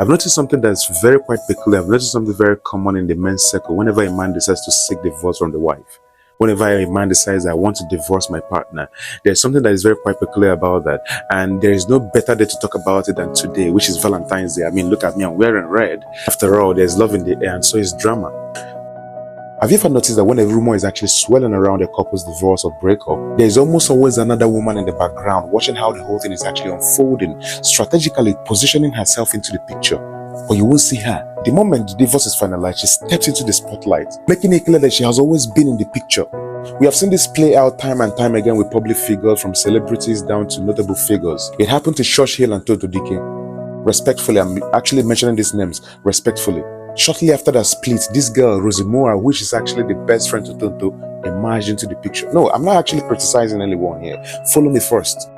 I've noticed something that's very quite peculiar. I've noticed something very common in the men's circle. Whenever a man decides to seek divorce from the wife, whenever a man decides, I want to divorce my partner, there's something that is very quite peculiar about that. And there is no better day to talk about it than today, which is Valentine's Day. I mean, look at me, I'm wearing red. After all, there's love in the air, and so is drama. Have you ever noticed that when a rumor is actually swirling around a couple's divorce or breakup, there's almost always another woman in the background watching how the whole thing is actually unfolding, strategically positioning herself into the picture? But you won't see her. The moment the divorce is finalized, she steps into the spotlight, making it clear that she has always been in the picture. We have seen this play out time and time again with public figures, from celebrities down to notable figures. It happened to Church Hill and Toto Dike. Respectfully, I'm actually mentioning these names respectfully. Shortly after that split, this girl, Rosie Moore, which is actually the best friend to Tonto, emerged into the picture. No, I'm not actually criticizing anyone here. Follow me first.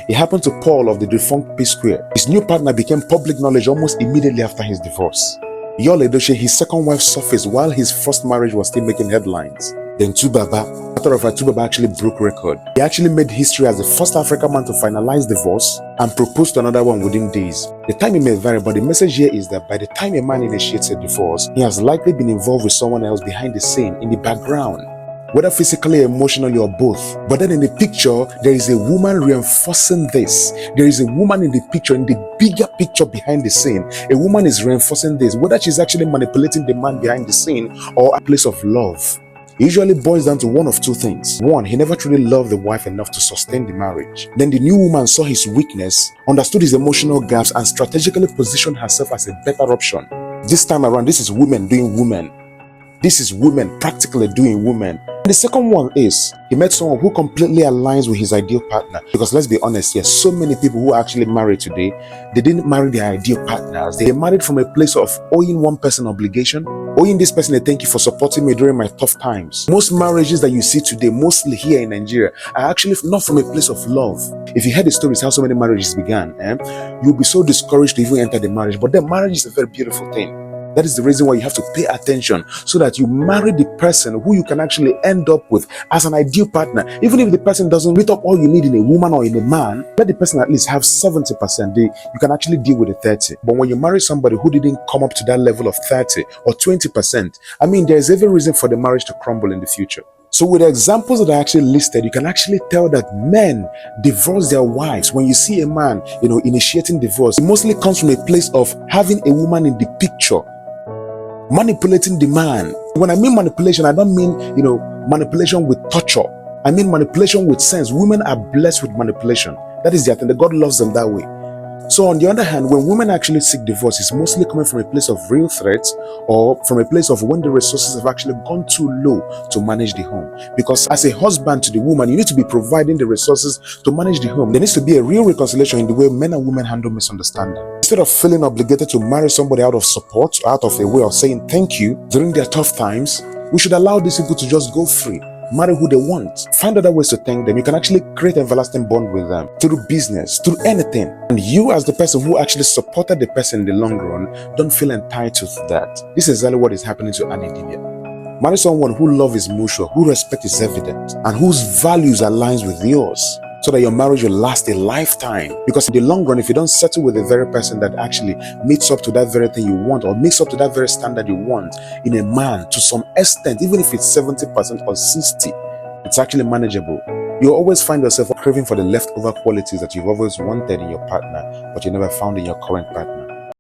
It happened to Paul of the defunct P-Square. His new partner became public knowledge almost immediately after his divorce. Yul Edochie, his second wife, surfaced while his first marriage was still making headlines. Then Tubaba, after of Tubaba actually broke record. He actually made history as the first African man to finalize divorce and propose to another one within days. The timing may vary, but the message here is that by the time a man initiates a divorce, he has likely been involved with someone else behind the scene, in the background, whether physically, emotionally, or both. But then in the picture, there is a woman reinforcing this. There is a woman in the picture, in the bigger picture behind the scene. A woman is reinforcing this, whether she's actually manipulating the man behind the scene or a place of love. It usually boils down to one of two things. One, he never truly loved the wife enough to sustain the marriage. Then the new woman saw his weakness, understood his emotional gaps, and strategically positioned herself as a better option. This time around, this is women doing women. This is women practically doing women. And the second one is, he met someone who completely aligns with his ideal partner. Because let's be honest here, so many people who are actually married today, they didn't marry their ideal partners. They married from a place of owing one person obligation, owing this person a thank you for supporting me during my tough times. Most marriages that you see today, mostly here in Nigeria, are actually not from a place of love. If you heard the stories how so many marriages began, you'll be so discouraged to even enter the marriage. But then marriage is a very beautiful thing. That is the reason why you have to pay attention, so that you marry the person who you can actually end up with as an ideal partner. Even if the person doesn't meet up all you need in a woman or in a man, let the person at least have 70%. You can actually deal with the 30. But when you marry somebody who didn't come up to that level of 30 or 20%, I mean, there's every reason for the marriage to crumble in the future. So with the examples that I actually listed, you can actually tell that men divorce their wives. When you see a man, initiating divorce, it mostly comes from a place of having a woman in the picture, manipulating the man. When I mean manipulation, I don't mean, manipulation with torture. I mean manipulation with sense. Women are blessed with manipulation. That is their thing. God loves them that way. So on the other hand, when women actually seek divorce, it's mostly coming from a place of real threats, or from a place of when the resources have actually gone too low to manage the home. Because as a husband to the woman, you need to be providing the resources to manage the home. There needs to be a real reconciliation in the way men and women handle misunderstanding. Instead of feeling obligated to marry somebody out of support, out of a way of saying thank you during their tough times, we should allow these people to just go free. Marry who they want. Find other ways to thank them. You can actually create an everlasting bond with them through business, through anything. And you, as the person who actually supported the person in the long run, don't feel entitled to that. This is exactly what is happening to Annie Dibia. Marry someone who love is mutual, who respect is evident, and whose values aligns with yours, so that your marriage will last a lifetime. Because in the long run, if you don't settle with the very person that actually meets up to that very thing you want, or meets up to that very standard you want in a man to some extent, even if it's 70% or 60%, it's actually manageable. You'll always find yourself craving for the leftover qualities that you've always wanted in your partner, but you never found in your current partner.